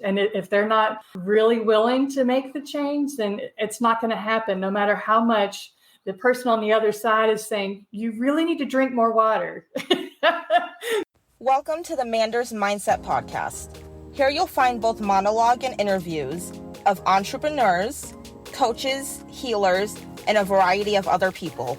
And if they're not really willing to make the change, then it's not going to happen, no matter how much the person on the other side is saying, you really need to drink more water. Welcome to the Manders Mindset Podcast. Here you'll find both monologue and interviews of entrepreneurs, coaches, healers, and a variety of other people,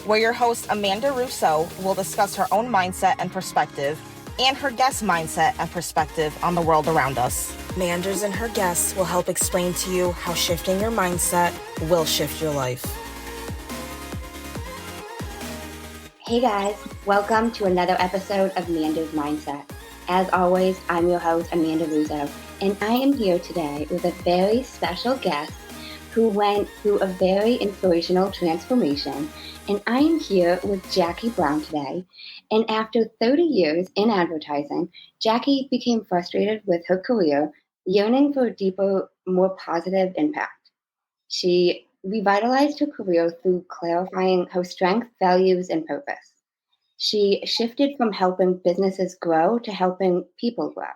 where your host Amanda Russo will discuss her own mindset and perspective, and her guest mindset and perspective on the world around us. Manders and her guests will help explain to you how shifting your mindset will shift your life. Hey guys, welcome to another episode of Manders Mindset. As always, I'm your host, Amanda Russo, and I am here today with a very special guest who went through a very inspirational transformation. And I am here with Jackie Brown today. And after 30 years in advertising, Jackie became frustrated with her career, yearning for a deeper, more positive impact. She revitalized her career through clarifying her strengths, values, and purpose. She shifted from helping businesses grow to helping people grow.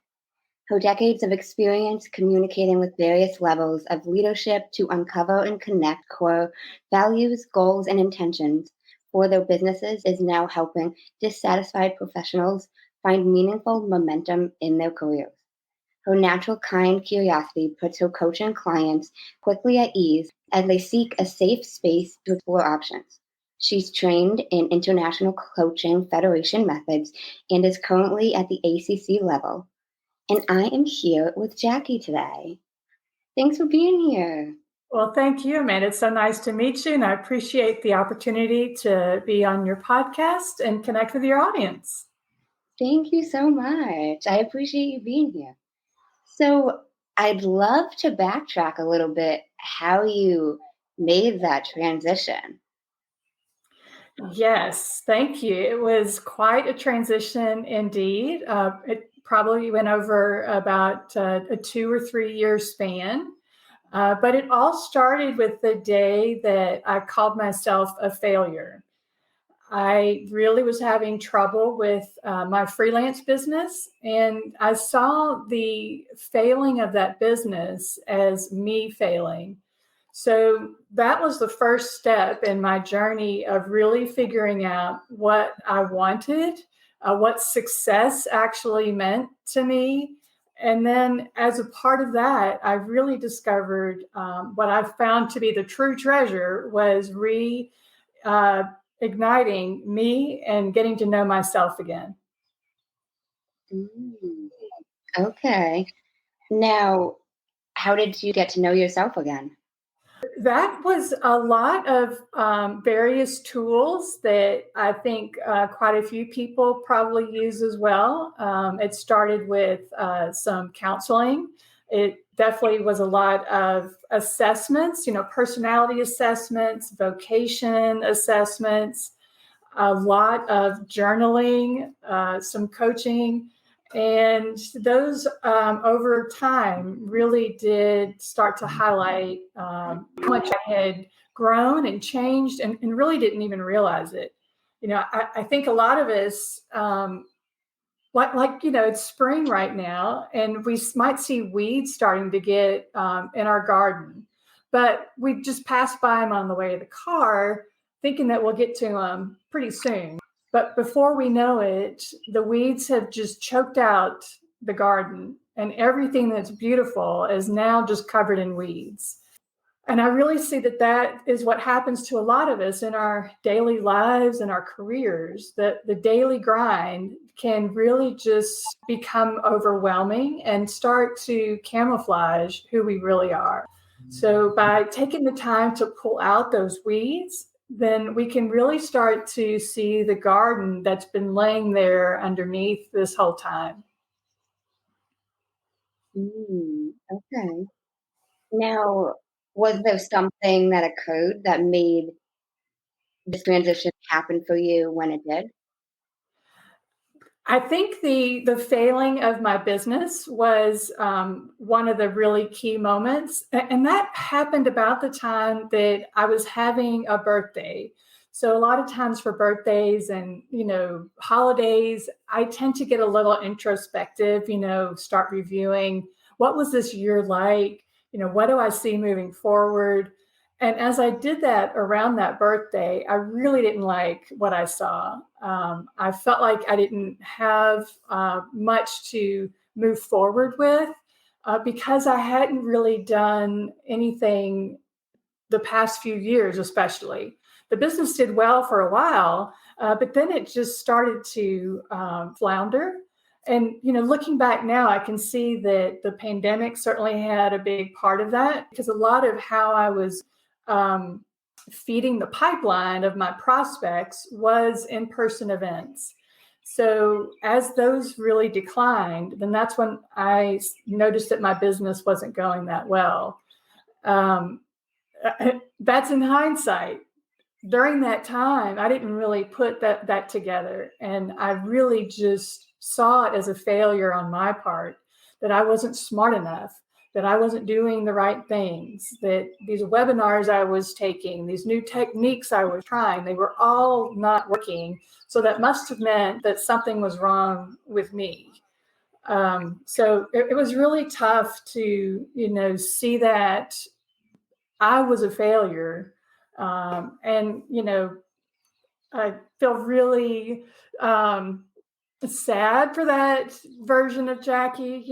Her decades of experience communicating with various levels of leadership to uncover and connect core values, goals, and intentions for their businesses is now helping dissatisfied professionals find meaningful momentum in their careers. Her natural kind curiosity puts her coaching clients quickly at ease as they seek a safe space to explore options. She's trained in International Coaching Federation methods and is currently at the ACC level. And I am here with Jackie today. Thanks for being here. Well, thank you, Amanda. It's so nice to meet you, and I appreciate the opportunity to be on your podcast and connect with your audience. Thank you so much. I appreciate you being here. So I'd love to backtrack a little bit how you made that transition. Yes, thank you. It was quite a transition indeed. It probably went over about a 2 or 3 year span. But it all started with the day that I called myself a failure. I really was having trouble with my freelance business, and I saw the failing of that business as me failing. So that was the first step in my journey of really figuring out what I wanted, what success actually meant to me. And then as a part of that, I really discovered what I found to be the true treasure was igniting me and getting to know myself again. Okay. Now, how did you get to know yourself again? That was a lot of various tools that I think quite a few people probably use as well. It started with some counseling. It definitely was a lot of assessments, personality assessments, vocation assessments, a lot of journaling, some coaching. And those over time really did start to highlight how much I had grown and changed and really didn't even realize it. I think a lot of us, it's spring right now, and we might see weeds starting to get in our garden, but we just pass by them on the way to the car thinking that we'll get to them pretty soon. But before we know it, the weeds have just choked out the garden, and everything that's beautiful is now just covered in weeds. And I really see that is what happens to a lot of us in our daily lives and our careers, that the daily grind can really just become overwhelming and start to camouflage who we really are. So by taking the time to pull out those weeds, then we can really start to see the garden that's been laying there underneath this whole time. Okay. Now, was there something that occurred that made this transition happen for you when it did? I think the failing of my business was one of the really key moments. And that happened about the time that I was having a birthday. So a lot of times for birthdays and, holidays, I tend to get a little introspective, start reviewing what was this year like? What do I see moving forward? And as I did that around that birthday, I really didn't like what I saw. I felt like I didn't have much to move forward with because I hadn't really done anything the past few years, especially. The business did well for a while, but then it just started to flounder. And, looking back now, I can see that the pandemic certainly had a big part of that, because a lot of how I was feeding the pipeline of my prospects was in-person events. So as those really declined, then that's when I noticed that my business wasn't going that well. That's in hindsight. During that time, I didn't really put that together. And I really just saw it as a failure on my part, that I wasn't smart enough, that I wasn't doing the right things, that these webinars I was taking, these new techniques I was trying, they were all not working. So that must have meant that something was wrong with me. So it was really tough to, see that I was a failure. And, I feel really sad for that version of Jackie.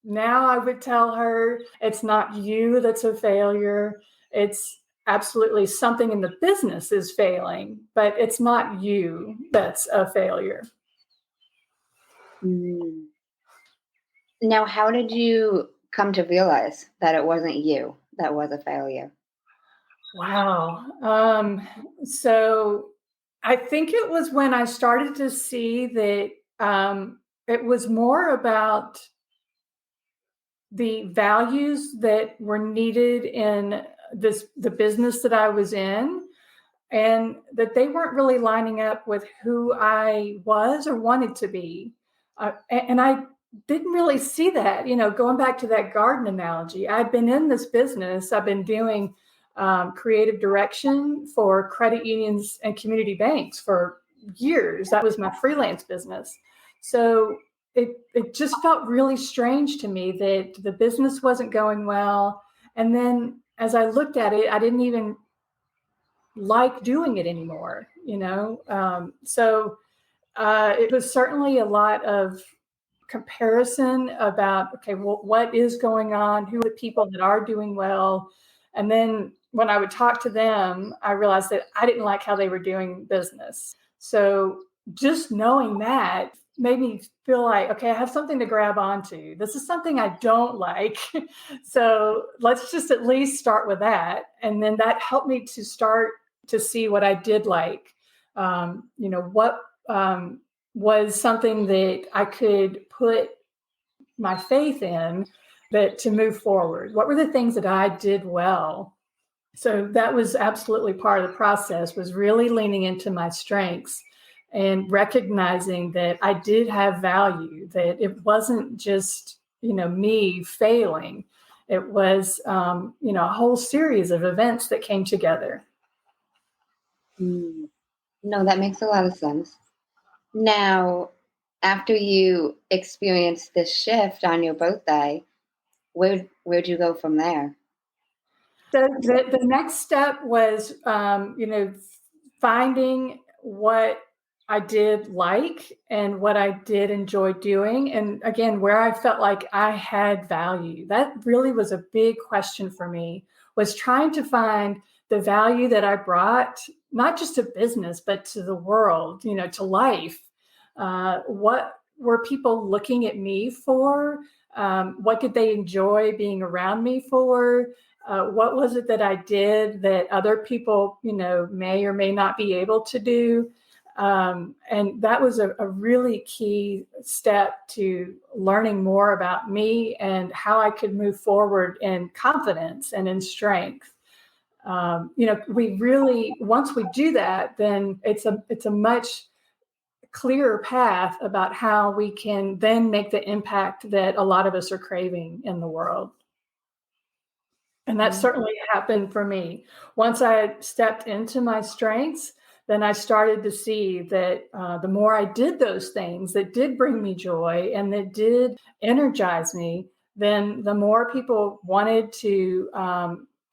Now I would tell her, it's not you that's a failure. It's absolutely something in the business is failing, but it's not you that's a failure. Mm. Now, how did you come to realize that it wasn't you that was a failure? Wow. So I think it was when I started to see that it was more about the values that were needed in the business that I was in, and that they weren't really lining up with who I was or wanted to be. And I didn't really see that, going back to that garden analogy. I'd been in this business. I've been doing creative direction for credit unions and community banks for years. That was my freelance business. So it just felt really strange to me that the business wasn't going well. And then as I looked at it, I didn't even like doing it anymore, So it was certainly a lot of comparison about, okay, well, what is going on? Who are the people that are doing well? And then when I would talk to them, I realized that I didn't like how they were doing business. So just knowing that made me feel like, okay, I have something to grab onto. This is something I don't like. So let's just at least start with that. And then that helped me to start to see what I did like. What was something that I could put my faith in, that to move forward. What were the things that I did well? So that was absolutely part of the process, was really leaning into my strengths and recognizing that I did have value, that it wasn't just, me failing. It was, a whole series of events that came together. No, that makes a lot of sense. Now, after you experienced this shift on your birthday, where'd you go from there? The next step was, finding what I did like and what I did enjoy doing. And again, where I felt like I had value. That really was a big question for me, was trying to find the value that I brought, not just to business, but to the world, to life. What were people looking at me for? What did they enjoy being around me for? What was it that I did that other people, may or may not be able to do? And that was a really key step to learning more about me and how I could move forward in confidence and in strength. We really, once we do that, then it's a much clearer path about how we can then make the impact that a lot of us are craving in the world. And that certainly happened for me. Once I stepped into my strengths, then I started to see that the more I did those things that did bring me joy and that did energize me, then the more people wanted to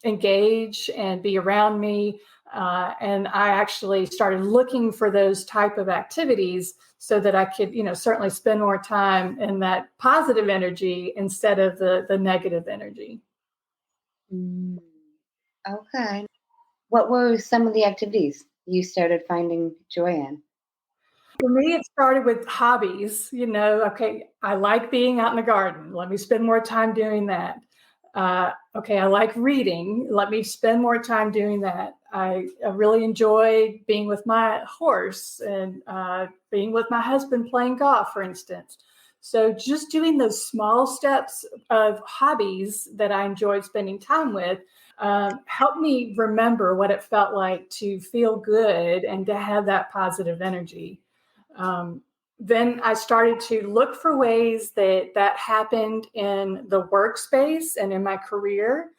engage and be around me. And I actually started looking for those type of activities so that I could, certainly spend more time in that positive energy instead of the negative energy. Okay. What were some of the activities you started finding joy in? For me, it started with hobbies. Okay, I like being out in the garden. Let me spend more time doing that. Okay, I like reading. Let me spend more time doing that. I really enjoy being with my horse and being with my husband playing golf, for instance. So just doing those small steps of hobbies that I enjoyed spending time with helped me remember what it felt like to feel good and to have that positive energy. Then I started to look for ways that happened in the workspace and in my career.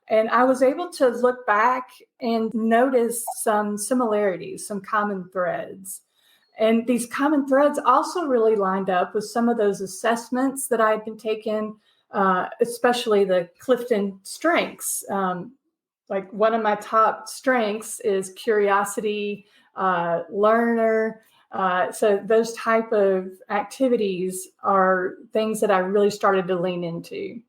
And I was able to look back and notice some similarities, some common threads. And these common threads also really lined up with some of those assessments that I had been taking, especially the Clifton strengths. Like one of my top strengths is curiosity, learner. So those type of activities are things that I really started to lean into.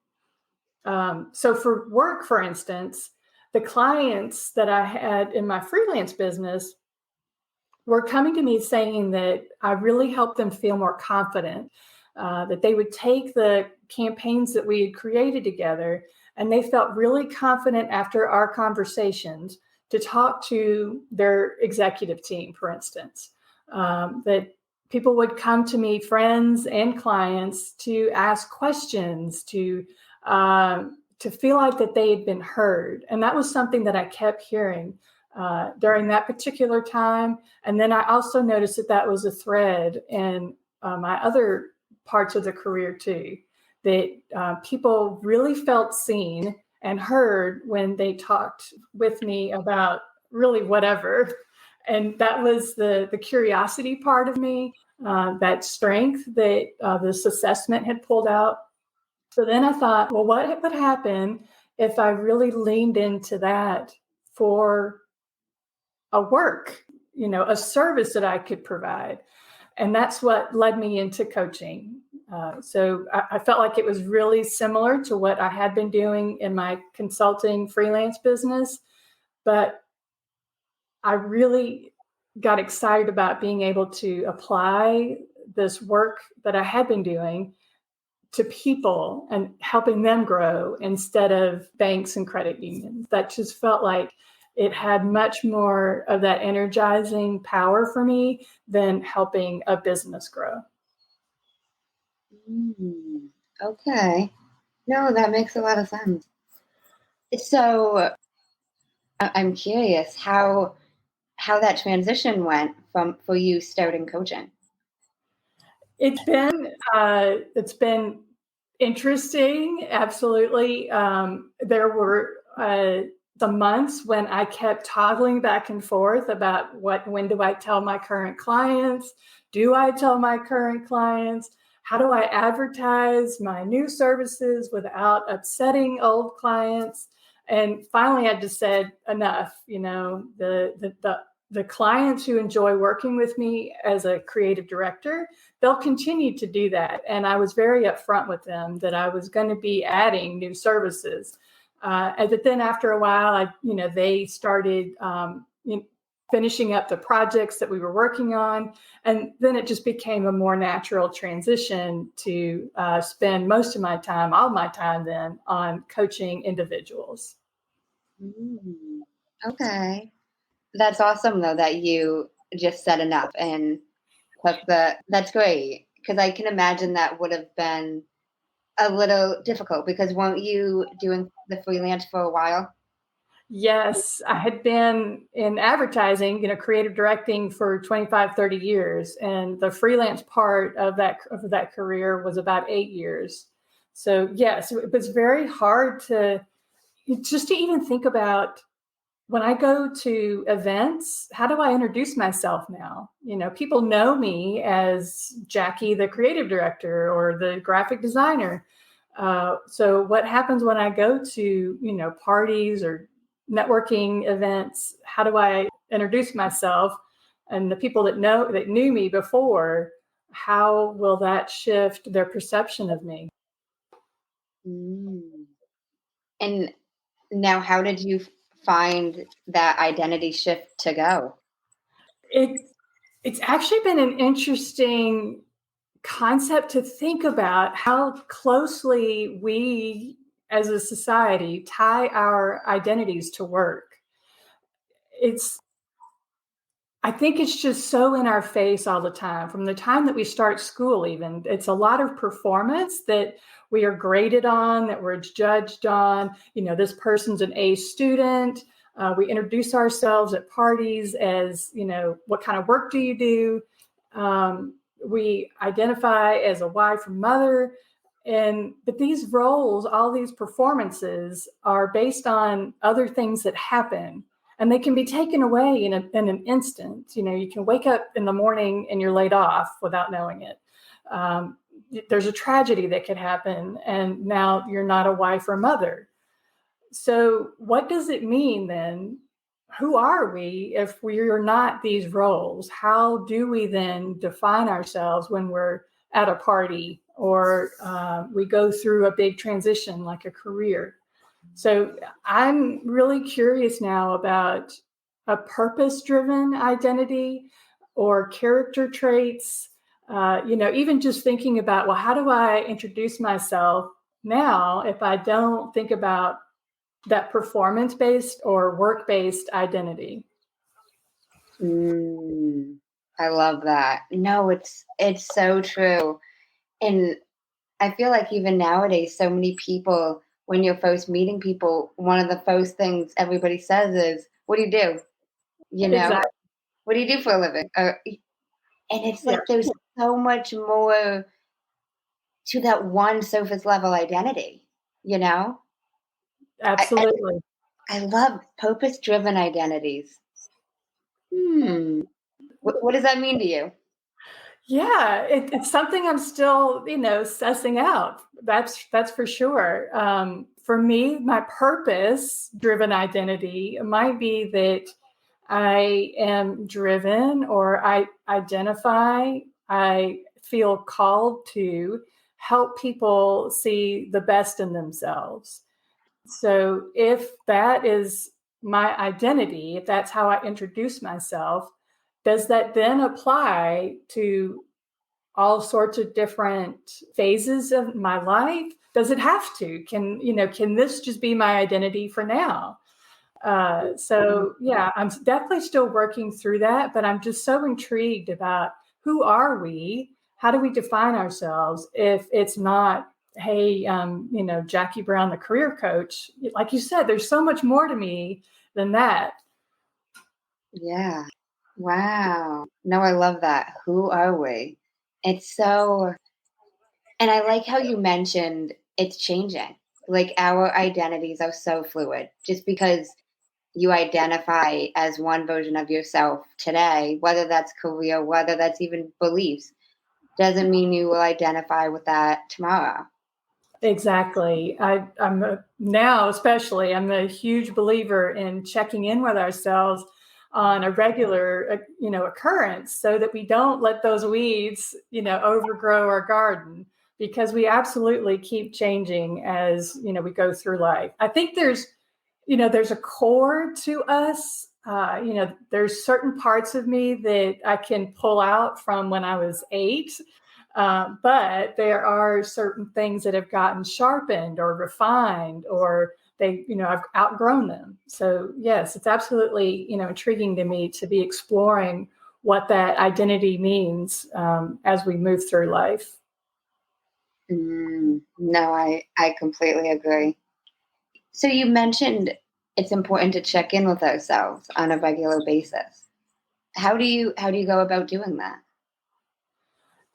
So for work, for instance, the clients that I had in my freelance business were coming to me saying that I really helped them feel more confident, that they would take the campaigns that we had created together, and they felt really confident after our conversations to talk to their executive team, for instance. That people would come to me, friends and clients, to ask questions, to feel like that they had been heard. And that was something that I kept hearing during that particular time. And then I also noticed that was a thread in my other parts of the career too, that people really felt seen and heard when they talked with me about really whatever. And that was the curiosity part of me, that strength that this assessment had pulled out. So then I thought, well, what would happen if I really leaned into that for a work, a service that I could provide? And that's what led me into coaching. So I felt like it was really similar to what I had been doing in my consulting freelance business, but I really got excited about being able to apply this work that I had been doing to people and helping them grow instead of banks and credit unions. That just felt like it had much more of that energizing power for me than helping a business grow. Okay. No, that makes a lot of sense. So I'm curious how that transition went for you starting coaching. It's been interesting. Absolutely. There were the months when I kept toggling back and forth about when do I tell my current clients? Do I tell my current clients? How do I advertise my new services without upsetting old clients? And finally, I just said enough. The clients who enjoy working with me as a creative director, they'll continue to do that. And I was very upfront with them that I was going to be adding new services. But then after a while, they started finishing up the projects that we were working on. And then it just became a more natural transition to spend most of my time, all my time then, on coaching individuals. Okay. That's awesome, though, that you just said enough and that's great. Because I can imagine that would have been a little difficult because weren't you doing the freelance for a while? Yes, I had been in advertising, creative directing for 25, 30 years. And the freelance part of that career was about 8 years. So yes, it was very hard to even think about when I go to events, how do I introduce myself now? People know me as Jackie, the creative director or the graphic designer. So what happens when I go to, parties or networking events? How do I introduce myself? And the people that knew me before, how will that shift their perception of me? Mm. And now, how did you find that identity shift to go? It's actually been an interesting concept to think about how closely we as a society tie our identities to work. It's I think it's just so in our face all the time. From the time that we start school, even, it's a lot of performance that we are graded on, that we're judged on. This person's an A student. We introduce ourselves at parties as, what kind of work do you do? We identify as a wife or mother. But these roles, all these performances are based on other things that happen, and they can be taken away in an instant. You can wake up in the morning and you're laid off without knowing it. There's a tragedy that could happen, and now you're not a wife or mother. So what does it mean then? Who are we if we are not these roles? How do we then define ourselves when we're at a party or we go through a big transition like a career? So I'm really curious now about a purpose-driven identity or character traits. Even just thinking about, well, how do I introduce myself now if I don't think about that performance-based or work-based identity? I love that. No, it's so true. And I feel like even nowadays, so many people, when you're first meeting people, one of the first things everybody says is, "What do you do?" You know, Exactly. "What do you do for a living?" And it's Yeah, like there's so much more to that one surface level identity. You know, I I, absolutely. I love purpose driven identities. Hmm. What does that mean to you? Yeah, it's something I'm still, sussing out. That's for sure. For me, my purpose-driven identity might be that I am driven, or I identify, I feel called to help people see the best in themselves. So if that is my identity, if that's how I introduce myself, does that then apply to all sorts of different phases of my life? Does it have to? Can this just be my identity for now? So yeah, I'm definitely still working through that, but I'm just so intrigued about who are we? How do we define ourselves if it's not, hey, Jackie Brown, the career coach? Like you said, there's so much more to me than that. Yeah. Wow. No, I love that. Who are we? It's so, and I like how you mentioned it's changing. Like our identities are so fluid. Just because you identify as one version of yourself today, whether that's career, whether that's even beliefs, doesn't mean you will identify with that tomorrow. Exactly. Now, especially, I'm a huge believer in checking in with ourselves on a regular, occurrence, so that we don't let those weeds, overgrow our garden, because we absolutely keep changing as, we go through life. I think there's a core to us. There's certain parts of me that I can pull out from when I was 8. But there are certain things that have gotten sharpened or refined, or I've outgrown them. So yes, it's absolutely, intriguing to me to be exploring what that identity means as we move through life. No, I completely agree. So you mentioned it's important to check in with ourselves on a regular basis. How do you go about doing that?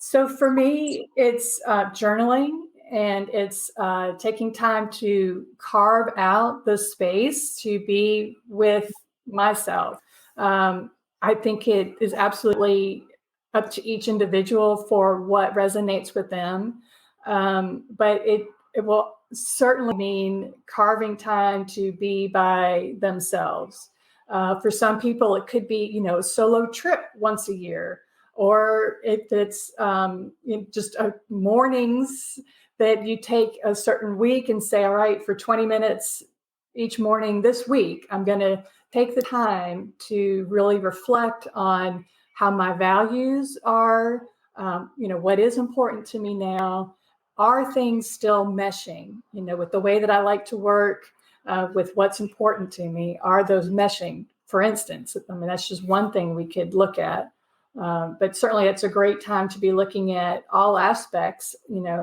So for me, it's journaling, and it's taking time to carve out the space to be with myself. I think it is absolutely up to each individual for what resonates with them. But it will certainly mean carving time to be by themselves. For some people, it could be, a solo trip once a year, or if it's just mornings that you take a certain week and say, all right, for 20 minutes each morning this week, I'm going to take the time to really reflect on how my values are, what is important to me now. Are things still meshing, with the way that I like to work, with what's important to me? Are those meshing? For instance, that's just one thing we could look at. But certainly it's a great time to be looking at all aspects.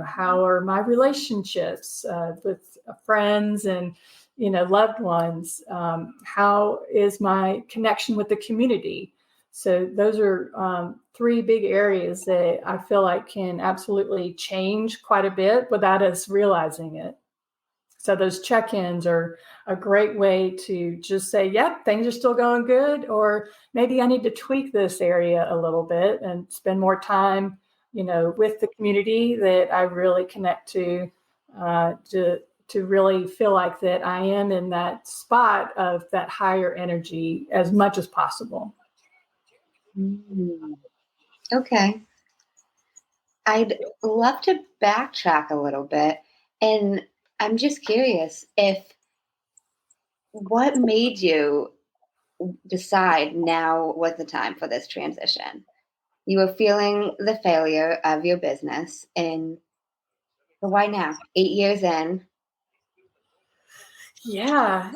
How are my relationships with friends and, loved ones? How is my connection with the community? So those are three big areas that I feel like can absolutely change quite a bit without us realizing it. So those check-ins are a great way to just say, yep, things are still going good, or maybe I need to tweak this area a little bit and spend more time, with the community that I really connect to really feel like that I am in that spot of that higher energy as much as possible. Okay. I'd love to backtrack a little bit. And I'm just curious what made you decide now was the time for this transition? You were feeling the failure of your business, and why now? 8 years in. Yeah.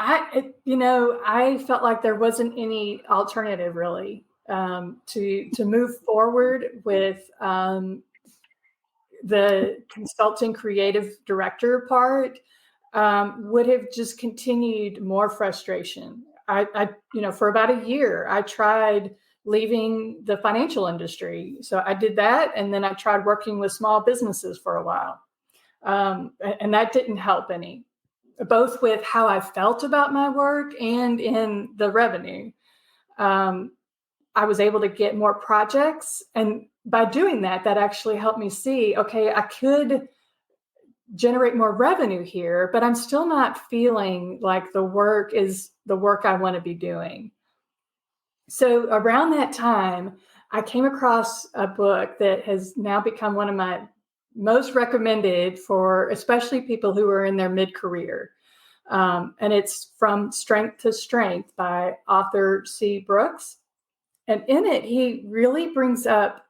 I felt like there wasn't any alternative really to move forward with the consulting creative director part. Would have just continued more frustration. For about a year, I tried leaving the financial industry. So I did that. And then I tried working with small businesses for a while. And that didn't help any, both with how I felt about my work and in the revenue. I was able to get more projects. And by doing that, that actually helped me see, okay, I could generate more revenue here, but I'm still not feeling like the work is the work I want to be doing. So around that time, I came across a book that has now become one of my most recommended for especially people who are in their mid-career. And it's From Strength to Strength by author C. Brooks. And in it, he really brings up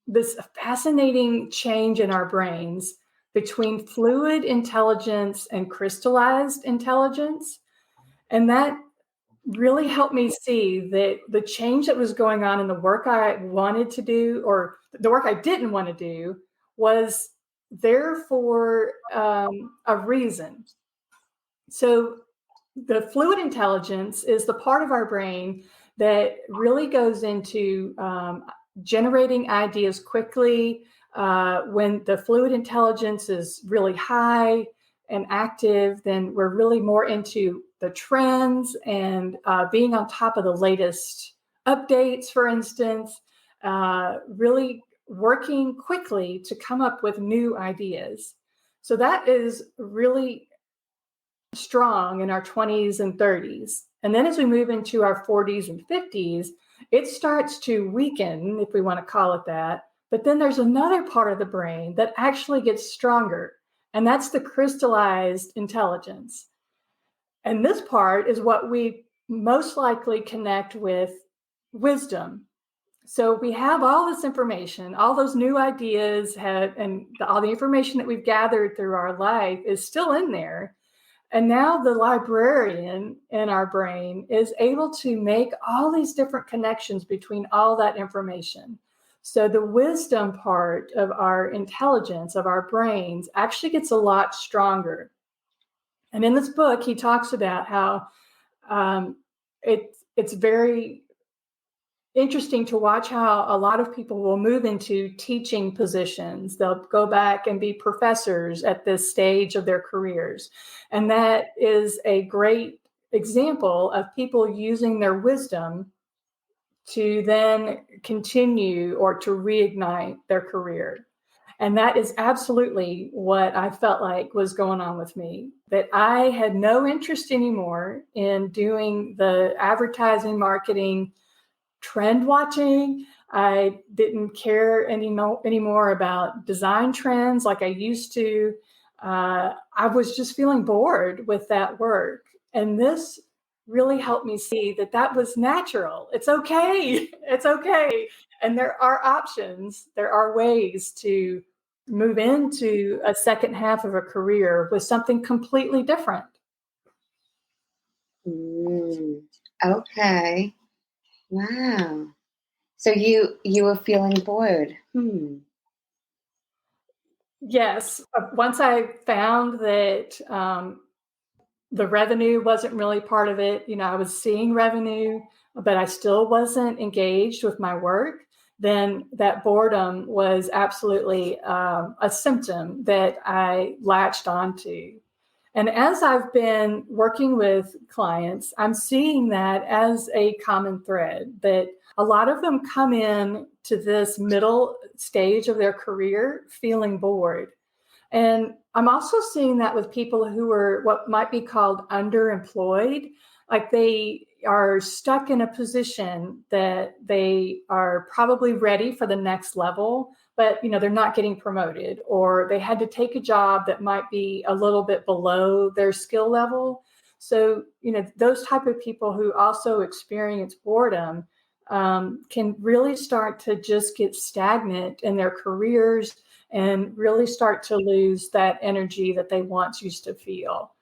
this fascinating change in our brains between fluid intelligence and crystallized intelligence. And that really helped me see that the change that was going on in the work I wanted to do, or the work I didn't want to do, was there for a reason. So the fluid intelligence is the part of our brain that really goes into generating ideas quickly. When the fluid intelligence is really high and active, then we're really more into the trends and being on top of the latest updates, for instance, really working quickly to come up with new ideas. So that is really strong in our 20s and 30s. And then as we move into our 40s and 50s, it starts to weaken, if we want to call it that. But then there's another part of the brain that actually gets stronger, and that's the crystallized intelligence. And this part is what we most likely connect with wisdom. So we have all this information, all those new ideas all the information that we've gathered through our life is still in there. And now the librarian in our brain is able to make all these different connections between all that information. So the wisdom part of our intelligence, of our brains, actually gets a lot stronger. And in this book, he talks about how it's very interesting to watch how a lot of people will move into teaching positions. They'll go back and be professors at this stage of their careers. And that is a great example of people using their wisdom to then continue or to reignite their career. And that is absolutely what I felt like was going on with me, that I had no interest anymore in doing the advertising, marketing, trend watching. I didn't care anymore about design trends like I used to. I was just feeling bored with that work. And this really helped me see that that was natural. It's okay. It's okay. And there are options. There are ways to move into a second half of a career with something completely different. Okay. Wow. So you were feeling bored. Yes. Once I found that the revenue wasn't really part of it, I was seeing revenue, but I still wasn't engaged with my work, then that boredom was absolutely a symptom that I latched onto. And as I've been working with clients, I'm seeing that as a common thread, that a lot of them come in to this middle stage of their career feeling bored. And I'm also seeing that with people who are what might be called underemployed, like they are stuck in a position that they are probably ready for the next level, but they're not getting promoted, or they had to take a job that might be a little bit below their skill level. So, those type of people who also experience boredom can really start to just get stagnant in their careers and really start to lose that energy that they once used to feel.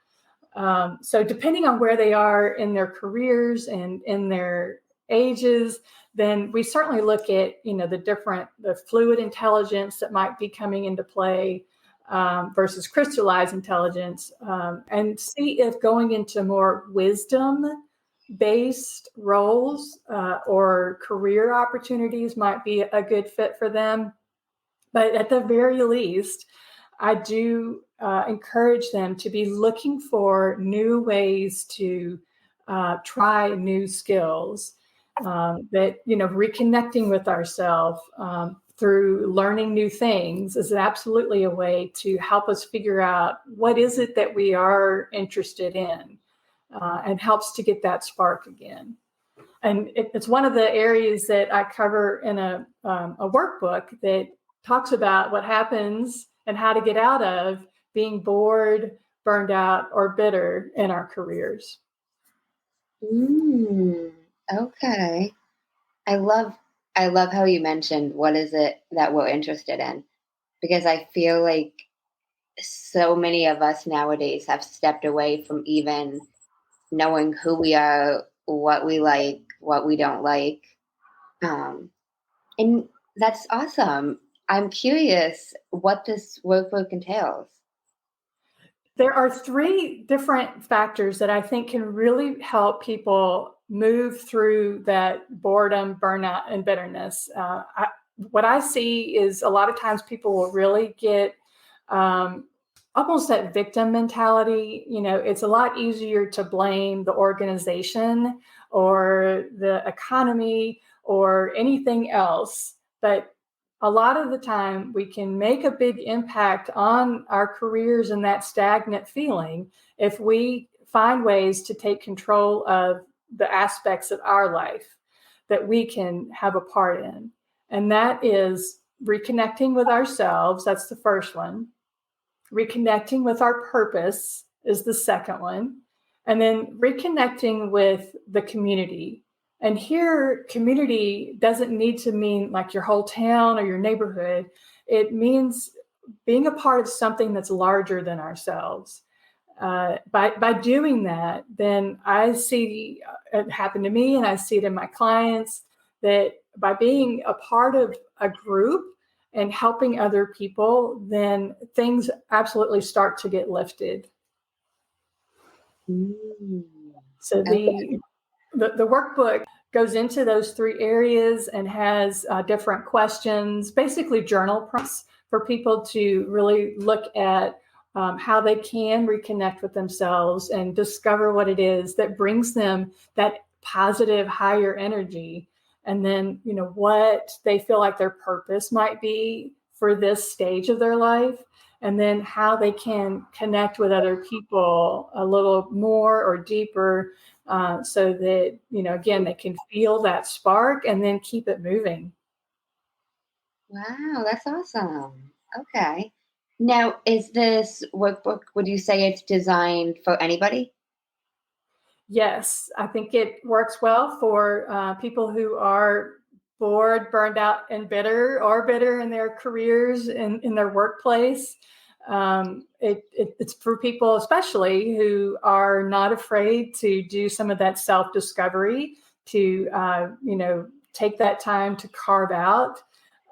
So depending on where they are in their careers and in their ages, then we certainly look at, the fluid intelligence that might be coming into play versus crystallized intelligence, and see if going into more wisdom-based roles or career opportunities might be a good fit for them. But at the very least, I do encourage them to be looking for new ways to try new skills. That reconnecting with ourselves through learning new things is absolutely a way to help us figure out what is it that we are interested in, and helps to get that spark again. And it's one of the areas that I cover in a workbook that talks about what happens and how to get out of being bored, burned out, or bitter in our careers. Okay. I love how you mentioned what is it that we're interested in, because I feel like so many of us nowadays have stepped away from even knowing who we are, what we like, what we don't like. And that's awesome. I'm curious what this workbook entails. There are 3 different factors that I think can really help people move through that boredom, burnout, and bitterness. What I see is a lot of times people will really get almost that victim mentality. It's a lot easier to blame the organization or the economy or anything else. But a lot of the time we can make a big impact on our careers and that stagnant feeling if we find ways to take control of the aspects of our life that we can have a part in. And that is reconnecting with ourselves. That's the first one. Reconnecting with our purpose is the second one. And then reconnecting with the community. And here, community doesn't need to mean like your whole town or your neighborhood. It means being a part of something that's larger than ourselves. By doing that, then I see it happen to me, and I see it in my clients, that by being a part of a group and helping other people, then things absolutely start to get lifted. So the workbook goes into those 3 areas and has different questions, basically journal prompts for people to really look at how they can reconnect with themselves and discover what it is that brings them that positive, higher energy. And then, what they feel like their purpose might be for this stage of their life, and then how they can connect with other people a little more or deeper, so that, again, they can feel that spark and then keep it moving. Wow, that's awesome. Okay. Now, is this workbook, would you say it's designed for anybody? Yes, I think it works well for people who are bored, burned out, and bitter in their careers and in their workplace. It's for people, especially who are not afraid to do some of that self-discovery, to take that time to carve out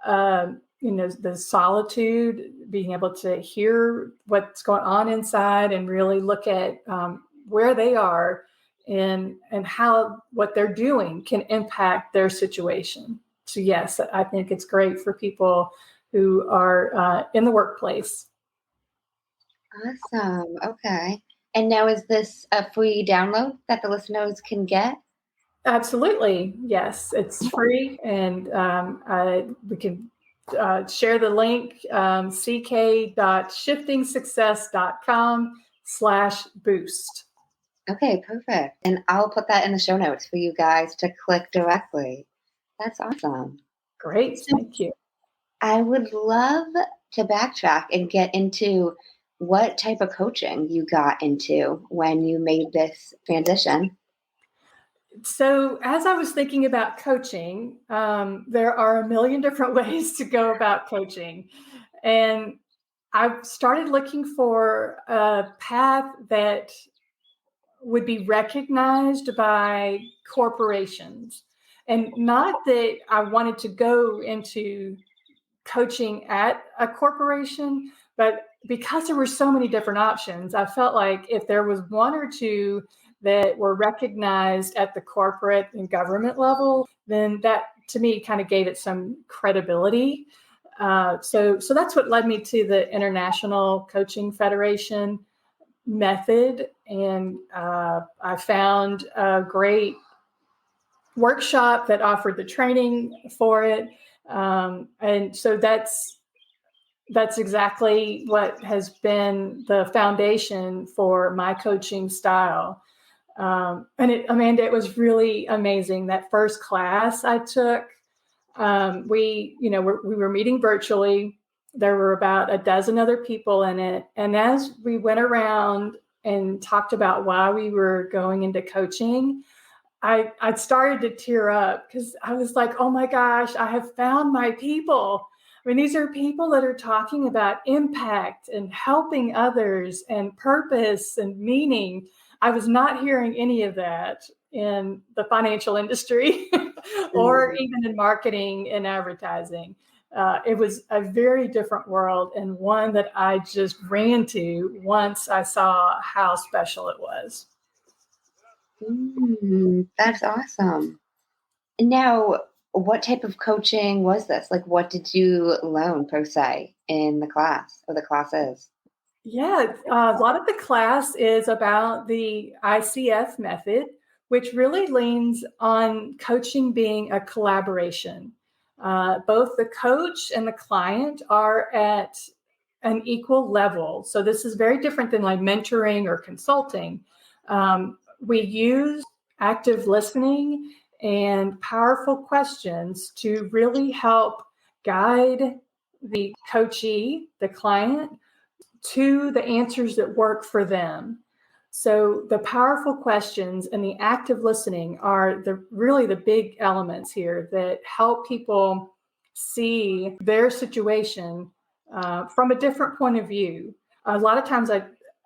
the solitude, being able to hear what's going on inside and really look at where they are and how what they're doing can impact their situation. So yes, I think it's great for people who are in the workplace. Awesome. Okay. And now, is this a free download that the listeners can get? Absolutely. Yes, it's free. And we can share the link, ck.shiftingsuccess.com/boost. Okay, perfect. And I'll put that in the show notes for you guys to click directly. That's awesome. Great. So Thank you. I would love to backtrack and get into what type of coaching you got into when you made this transition. So, as I was thinking about coaching, there are a million different ways to go about coaching. And I started looking for a path that would be recognized by corporations. And not that I wanted to go into coaching at a corporation, but because there were so many different options, I felt like if there was one or two that were recognized at the corporate and government level, then that to me kind of gave it some credibility. So that's what led me to the International Coaching Federation method. And I found a great workshop that offered the training for it. And so that's exactly what has been the foundation for my coaching style. Amanda, it was really amazing. That first class I took, we were meeting virtually. There were about a dozen other people in it. And as we went around and talked about why we were going into coaching, I started to tear up because I was like, oh my gosh, I have found my people. I mean, these are people that are talking about impact and helping others and purpose and meaning. I was not hearing any of that in the financial industry or even in marketing and advertising. It was a very different world, and one that I just ran to once I saw how special it was. That's awesome. Now, what type of coaching was this? Like, what did you learn per se in the class or the classes? Yeah, a lot of the class is about the ICF method, which really leans on coaching being a collaboration. Both the coach and the client are at an equal level. So this is very different than like mentoring or consulting. We use active listening and powerful questions to really help guide the coachee, the client, to the answers that work for them. So the powerful questions and the active listening are really the big elements here that help people see their situation from a different point of view. A lot of times I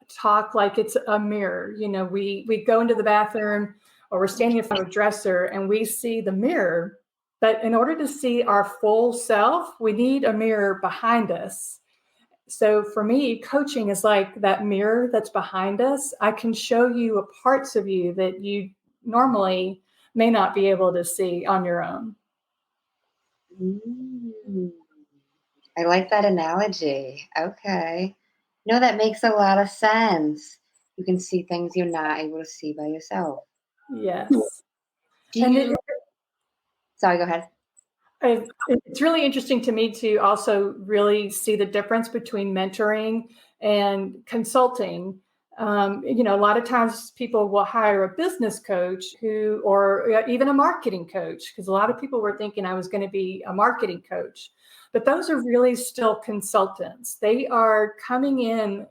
talk like it's a mirror. We go into the bathroom or we're standing in front of a dresser and we see the mirror. But in order to see our full self, we need a mirror behind us. So for me, coaching is like that mirror that's behind us. I can show you parts of you that you normally may not be able to see on your own. I like that analogy. Okay. No, that makes a lot of sense. You can see things you're not able to see by yourself. Yes. Sorry, go ahead. It's really interesting to me to also really see the difference between mentoring and consulting. A lot of times people will hire a business coach or even a marketing coach, because a lot of people were thinking I was going to be a marketing coach, but those are really still consultants. They are coming in,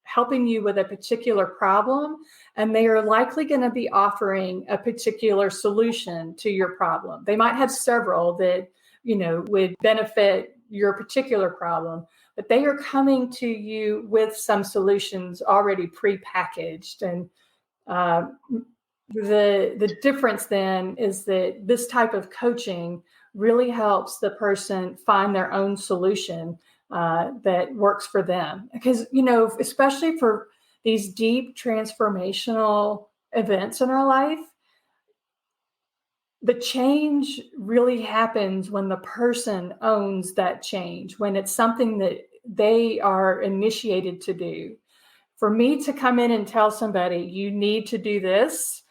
helping you with a particular problem, and they are likely going to be offering a particular solution to your problem. They might have several that, would benefit your particular problem, but they are coming to you with some solutions already prepackaged. And the difference then is that this type of coaching really helps the person find their own solution that works for them. Because, especially for these deep transformational events in our life, the change really happens when the person owns that change, when it's something that they are initiated to do. For me to come in and tell somebody, you need to do this,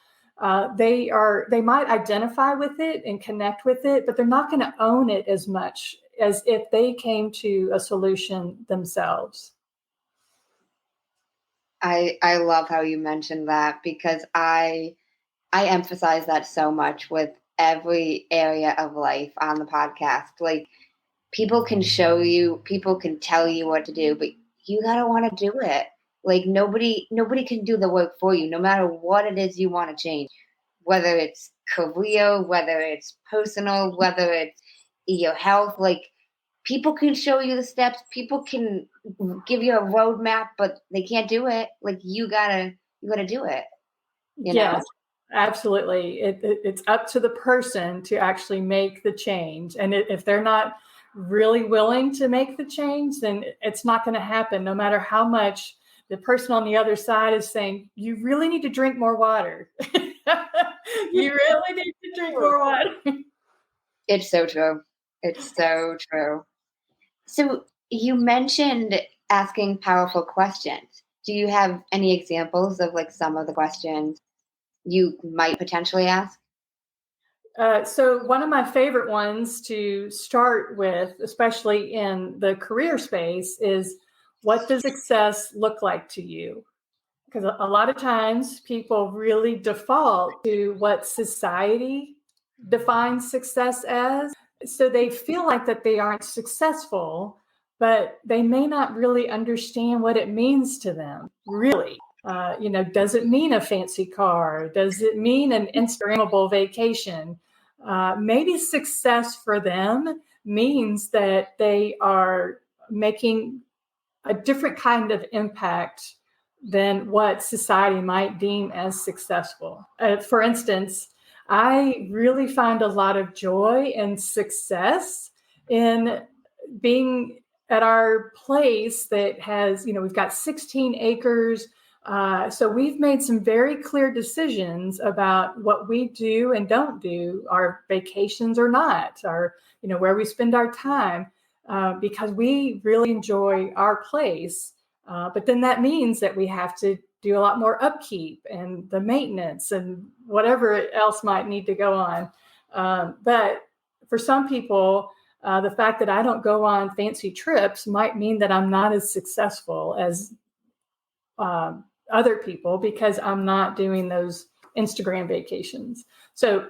they might identify with it and connect with it, but they're not going to own it as much as if they came to a solution themselves. I love how you mentioned that, because I emphasize that so much with every area of life on the podcast. Like, people can show you, people can tell you what to do, but you gotta want to do it. Like, nobody can do the work for you, no matter what it is you want to change, whether it's career, whether it's personal, whether it's your health. Like, people can show you the steps, people can give you a roadmap, but they can't do it. Like, you gotta do it. Yes, absolutely. It's up to the person to actually make the change. And if they're not really willing to make the change, then it's not going to happen, no matter how much the person on the other side is saying, you really need to drink more water. You really need to drink more water. It's so true. It's so true. So you mentioned asking powerful questions. Do you have any examples of like some of the questions you might potentially ask? So one of my favorite ones to start with, especially in the career space, is, what does success look like to you? Because a lot of times people really default to what society defines success as. So they feel like that they aren't successful, but they may not really understand what it means to them, really. Does it mean a fancy car? Does it mean an Instagrammable vacation? Maybe success for them means that they are making a different kind of impact than what society might deem as successful. For instance, I really find a lot of joy and success in being at our place that has, we've got 16 acres. So we've made some very clear decisions about what we do and don't do, our vacations or not, or, where we spend our time, because we really enjoy our place. But then that means that we have to do a lot more upkeep and the maintenance and whatever else might need to go on. But for some people, the fact that I don't go on fancy trips might mean that I'm not as successful as other people, because I'm not doing those Instagram vacations. So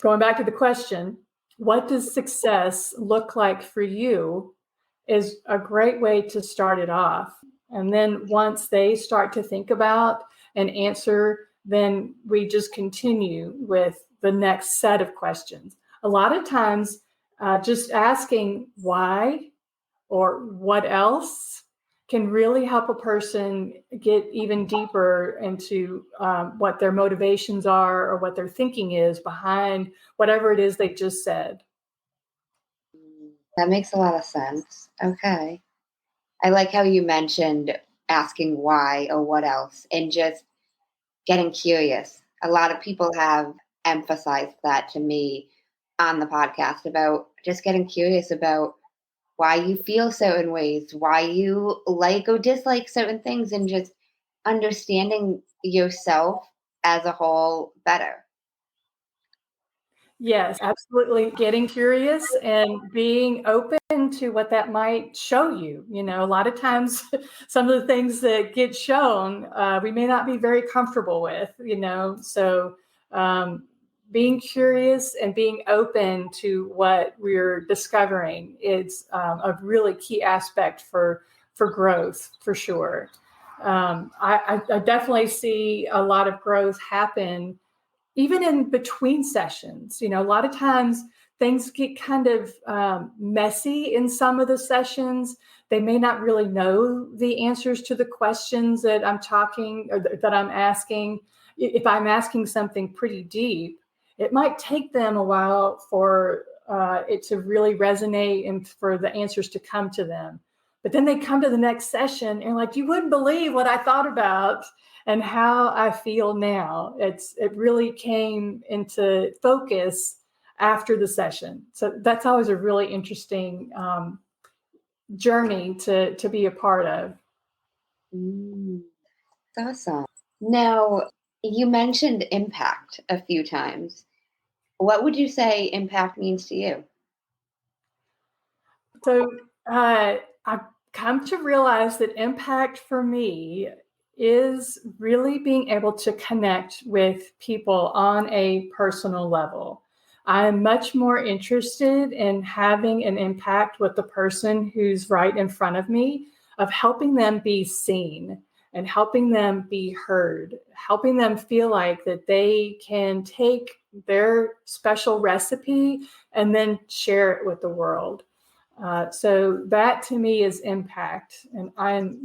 going back to the question, what does success look like for you, is a great way to start it off. And then once they start to think about an answer, then we just continue with the next set of questions. A lot of times, just asking why or what else can really help a person get even deeper into what their motivations are, or what their thinking is behind whatever it is they just said. That makes a lot of sense. Okay. I like how you mentioned asking why or what else, and just getting curious. A lot of people have emphasized that to me on the podcast, about just getting curious about why you feel certain ways, why you like or dislike certain things, and just understanding yourself as a whole better. Yes, absolutely. Getting curious and being open to what that might show you. A lot of times, some of the things that get shown, we may not be very comfortable with. So, being curious and being open to what we're discovering is a really key aspect for growth, for sure. I definitely see a lot of growth happen even in between sessions. A lot of times things get kind of messy in some of the sessions. They may not really know the answers to the questions that I'm talking or that I'm asking. If I'm asking something pretty deep, it might take them a while for it to really resonate and for the answers to come to them. But then they come to the next session and like, you wouldn't believe what I thought about and how I feel now. It really came into focus after the session. So that's always a really interesting journey to be a part of. That's awesome. Now, you mentioned impact a few times. What would you say impact means to you? So I've come to realize that impact for me is really being able to connect with people on a personal level. I'm much more interested in having an impact with the person who's right in front of me, of helping them be seen and helping them be heard, helping them feel like that they can take their special recipe and then share it with the world. So that to me is impact. And I'm,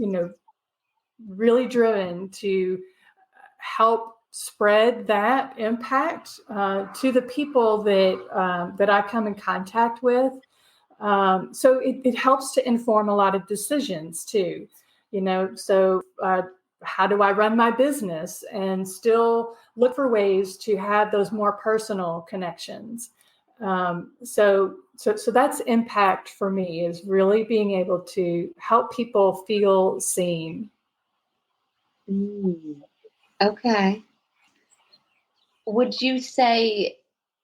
really driven to help spread that impact to the people that I come in contact with. So it helps to inform a lot of decisions too. So how do I run my business and still look for ways to have those more personal connections? So that's impact for me, is really being able to help people feel seen. Okay. Would you say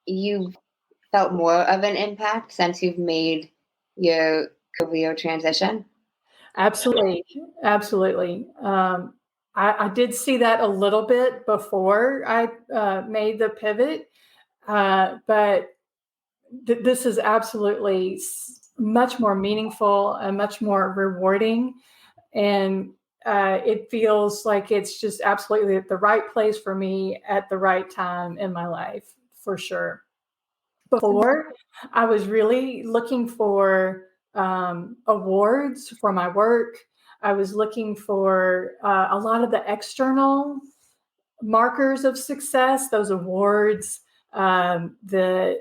you've felt more of an impact since you've made your career transition? Absolutely. Absolutely. I did see that a little bit before I made the pivot, but this is absolutely much more meaningful and much more rewarding. And it feels like it's just absolutely the right place for me at the right time in my life, for sure. Before, I was really looking for awards for my work. I was looking for a lot of the external markers of success, those awards, the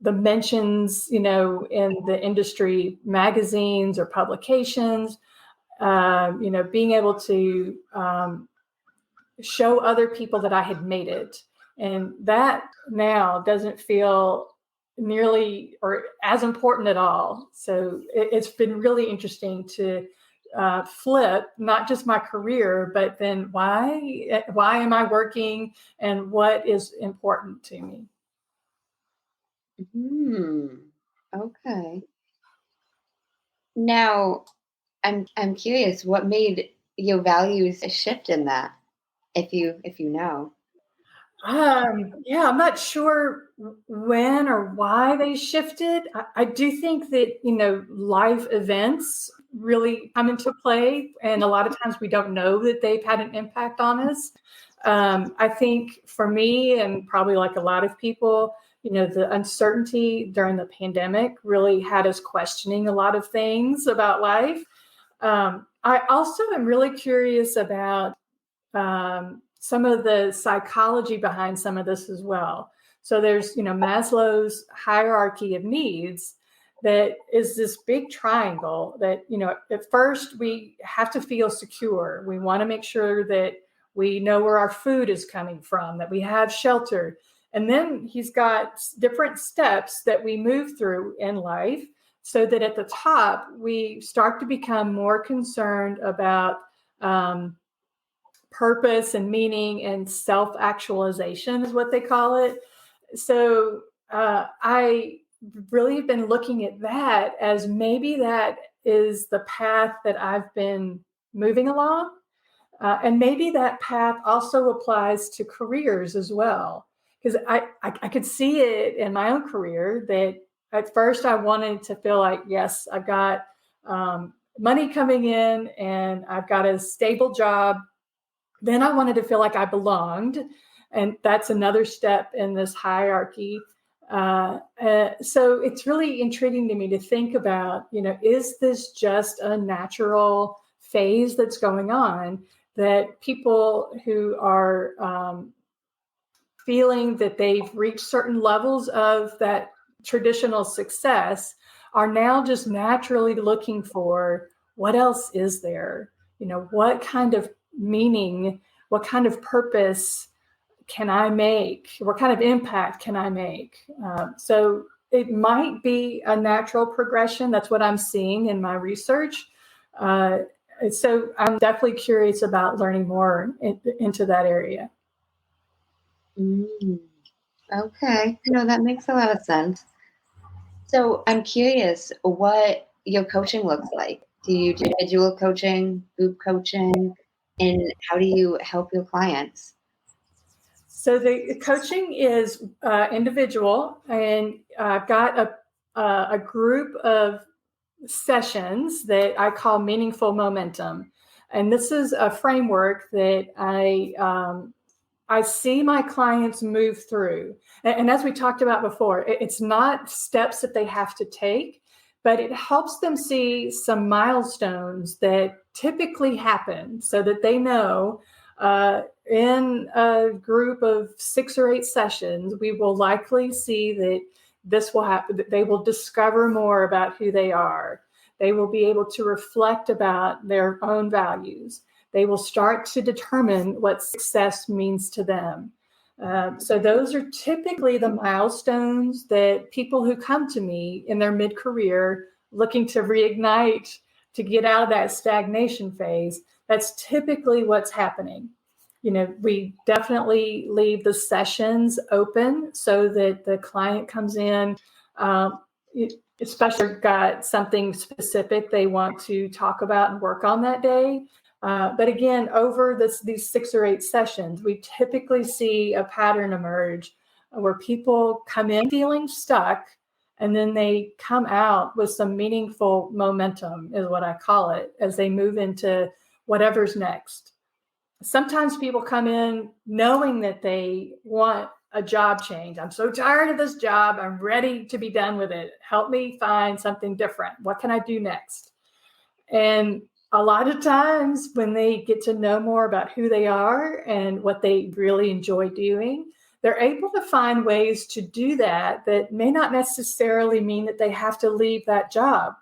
the mentions, in the industry magazines or publications, being able to show other people that I had made it. And that now doesn't feel nearly or as important at all. So it's been really interesting to flip not just my career, but then why am I working and what is important to me? Okay. Now, I'm curious, what made your values shift in that, if you know? Yeah, I'm not sure when or why they shifted. I do think that, life events really come into play. And a lot of times we don't know that they've had an impact on us. I think for me, and probably like a lot of people, the uncertainty during the pandemic really had us questioning a lot of things about life. I also am really curious about some of the psychology behind some of this as well. So there's, Maslow's hierarchy of needs, that is this big triangle that, at first we have to feel secure. We want to make sure that we know where our food is coming from, that we have shelter. And then he's got different steps that we move through in life, so that at the top, we start to become more concerned about purpose and meaning and self-actualization is what they call it. So I really have been looking at that as maybe that is the path that I've been moving along. And maybe that path also applies to careers as well. Because I could see it in my own career that at first I wanted to feel like, yes, I've got money coming in and I've got a stable job. Then I wanted to feel like I belonged. And that's another step in this hierarchy. So it's really intriguing to me to think about, is this just a natural phase that's going on that people who are feeling that they've reached certain levels of that traditional success are now just naturally looking for what else is there? What kind of meaning, what kind of purpose can I make? What kind of impact can I make? So it might be a natural progression. That's what I'm seeing in my research. So I'm definitely curious about learning more into that area. Okay. No, that makes a lot of sense. So I'm curious what your coaching looks like. Do you do individual coaching, group coaching, and how do you help your clients? So the coaching is individual, and I've got a group of sessions that I call meaningful momentum. And this is a framework that I see my clients move through. And as we talked about before, it's not steps that they have to take, but it helps them see some milestones that typically happen so that they know in a group of 6 or 8 sessions, we will likely see that this will happen, that they will discover more about who they are. They will be able to reflect about their own values. They will start to determine what success means to them. So those are typically the milestones that people who come to me in their mid-career looking to reignite, to get out of that stagnation phase, that's typically what's happening. We definitely leave the sessions open so that the client comes in, especially got something specific they want to talk about and work on that day. But again, over these 6 or 8 sessions, we typically see a pattern emerge where people come in feeling stuck, and then they come out with some meaningful momentum, is what I call it, as they move into whatever's next. Sometimes people come in knowing that they want a job change. I'm so tired of this job. I'm ready to be done with it. Help me find something different. What can I do next? And a lot of times when they get to know more about who they are and what they really enjoy doing, they're able to find ways to do that may not necessarily mean that they have to leave that job,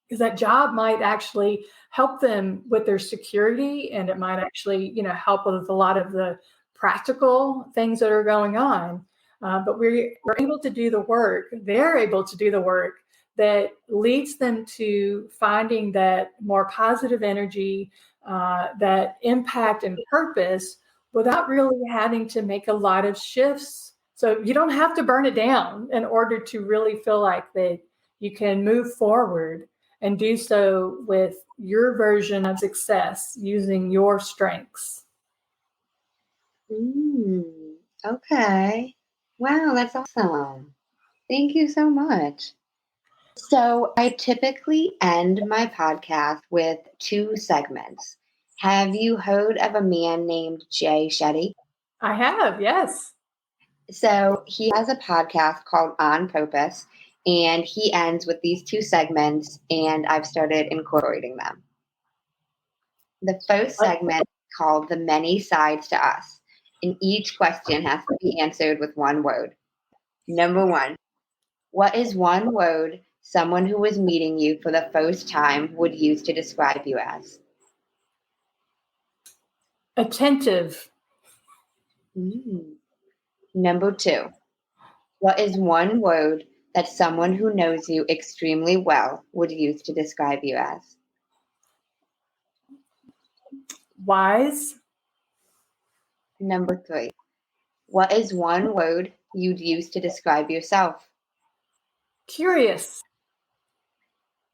because that job might actually help them with their security, and it might actually, help with a lot of the practical things that are going on. But we're able to do the work. They're able to do the work that leads them to finding that more positive energy, that impact and purpose, without really having to make a lot of shifts. So you don't have to burn it down in order to really feel like that you can move forward and do so with your version of success using your strengths. Okay. Wow, that's awesome. Thank you so much. So I typically end my podcast with 2 segments. Have you heard of a man named Jay Shetty? I have, yes. So he has a podcast called On Purpose, and he ends with these 2 segments, and I've started incorporating them. The first segment is called The Many Sides to Us, and each question has to be answered with one word. Number 1, what is one word someone who is meeting you for the first time would use to describe you as? Attentive. Number 2, what is one word that someone who knows you extremely well would use to describe you as? Wise. Number 3, what is one word you'd use to describe yourself? Curious.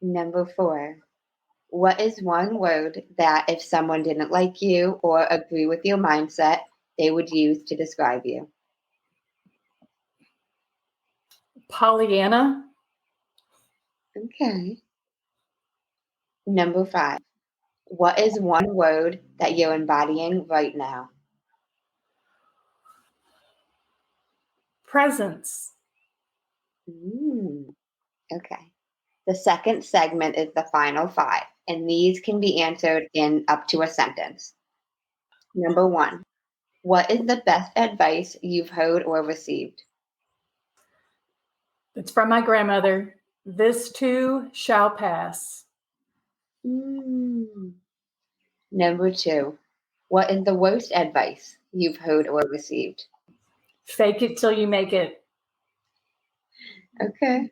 Number 4, what is one word that if someone didn't like you or agree with your mindset, they would use to describe you? Pollyanna. Okay. Number 5, what is one word that you're embodying right now? Presence. Okay. The second segment is the final 5, and these can be answered in up to a sentence. Number 1, what is the best advice you've heard or received? It's from my grandmother. This too shall pass. Mm. Number 2, what is the worst advice you've heard or received? Fake it till you make it. Okay.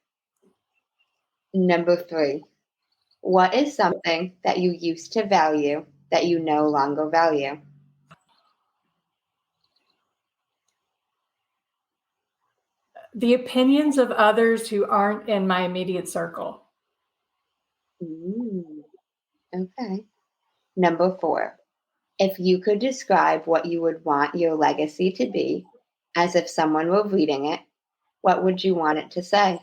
Number 3, what is something that you used to value that you no longer value? The opinions of others who aren't in my immediate circle. Okay. Number 4, if you could describe what you would want your legacy to be, as if someone were reading it, what would you want it to say?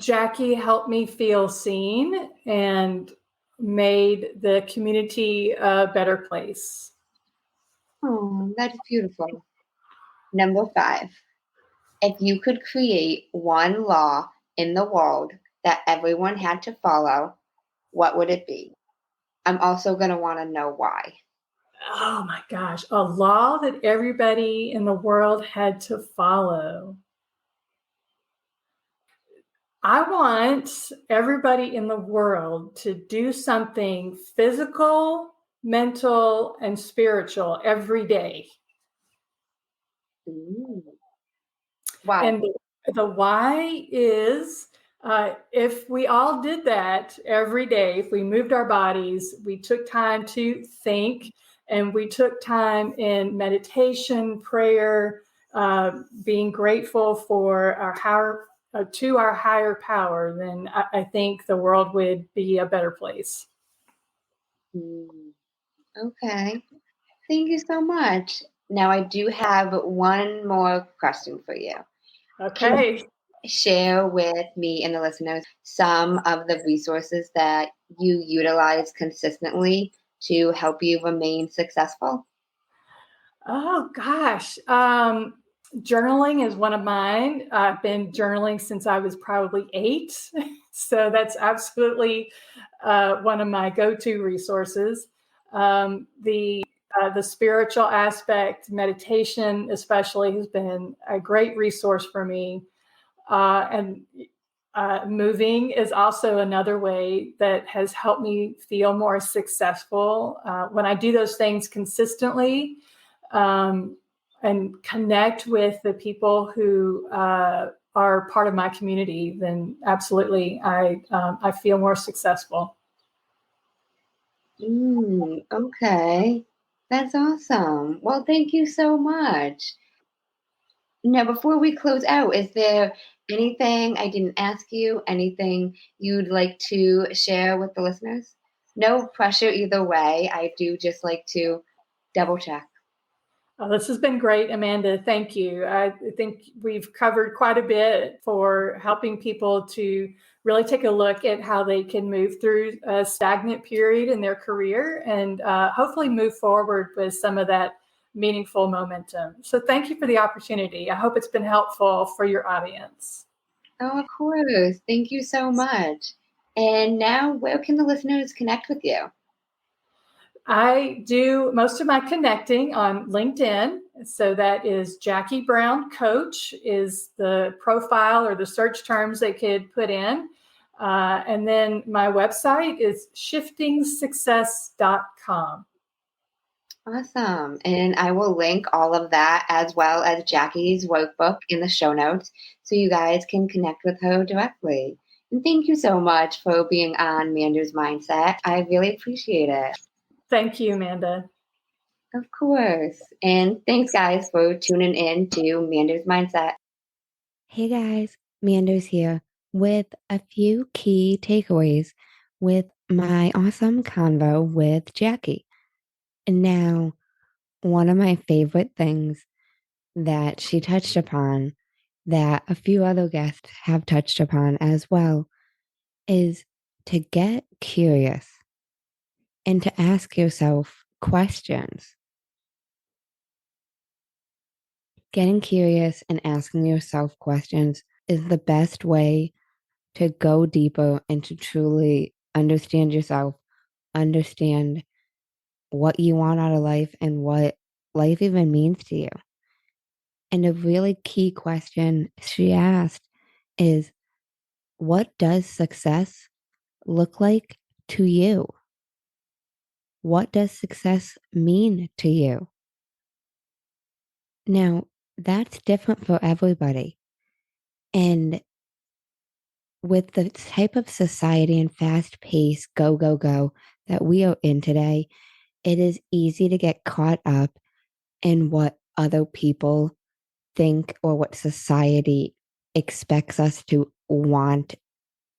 Jackie helped me feel seen and made the community a better place. Oh, that's beautiful. Number 5, if you could create one law in the world that everyone had to follow, what would it be? I'm also going to want to know why. Oh my gosh, a law that everybody in the world had to follow. I want everybody in the world to do something physical, mental, and spiritual every day. Why? And the why is if we all did that every day, if we moved our bodies, we took time to think, and we took time in meditation, prayer, being grateful for our higher, to our higher power, then I think the world would be a better place. Okay. Thank you so much. Now, I do have one more question for you. Okay. Can you share with me and the listeners some of the resources that you utilize consistently to help you remain successful? Oh gosh. Journaling is one of mine. I've been journaling since I was probably 8. So that's absolutely one of my go-to resources. The spiritual aspect, meditation especially, has been a great resource for me. And moving is also another way that has helped me feel more successful. When I do those things consistently, and connect with the people who are part of my community, then absolutely I feel more successful. Okay. That's awesome. Well, thank you so much. Now, before we close out, is there anything I didn't ask you, anything you'd like to share with the listeners? No pressure either way. I do just like to double check. This has been great, Amanda. Thank you. I think we've covered quite a bit for helping people to really take a look at how they can move through a stagnant period in their career and hopefully move forward with some of that meaningful momentum. So thank you for the opportunity. I hope it's been helpful for your audience. Oh, of course. Thank you so much. And now, where can the listeners connect with you? I do most of my connecting on LinkedIn. So that is Jackie Brown Coach is the profile or the search terms they could put in. And then my website is shiftingsuccess.com. Awesome. And I will link all of that as well as Jackie's workbook in the show notes so you guys can connect with her directly. And thank you so much for being on Mander's Mindset. I really appreciate it. Thank you, Amanda. Of course. And thanks, guys, for tuning in to Mander's Mindset. Hey, guys. Mander's here with a few key takeaways with my awesome convo with Jackie. And now, one of my favorite things that she touched upon that a few other guests have touched upon as well is to get curious and to ask yourself questions. Getting curious and asking yourself questions is the best way to go deeper and to truly understand yourself, understand what you want out of life and what life even means to you. And a really key question she asked is, what does success look like to you? What does success mean to you? Now, that's different for everybody. And with the type of society and fast pace, go, go, go that we are in today, it is easy to get caught up in what other people think or what society expects us to want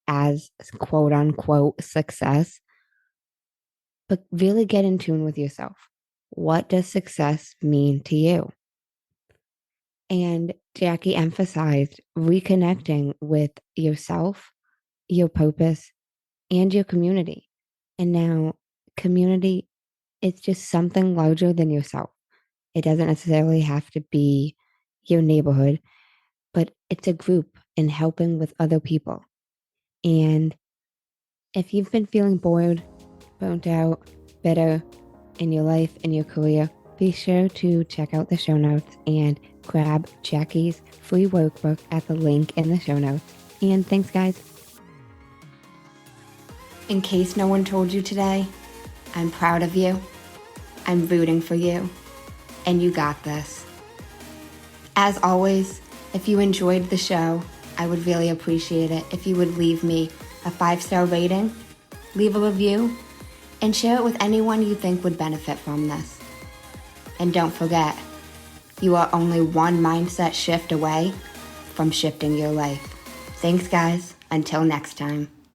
as quote unquote success. But really get in tune with yourself. What does success mean to you? And Jackie emphasized reconnecting with yourself, your purpose, and your community. And now, community is just something larger than yourself. It doesn't necessarily have to be your neighborhood, but it's a group in helping with other people. And if you've been feeling bored, burnt out, bitter in your life, in your career, be sure to check out the show notes and grab Jackie's free workbook at the link in the show notes. And thanks, guys. In case no one told you today, I'm proud of you. I'm rooting for you. And you got this. As always, if you enjoyed the show, I would really appreciate it if you would leave me a 5-star rating, leave a review, and share it with anyone you think would benefit from this. And don't forget, you are only one mindset shift away from shifting your life. Thanks, guys. Until next time.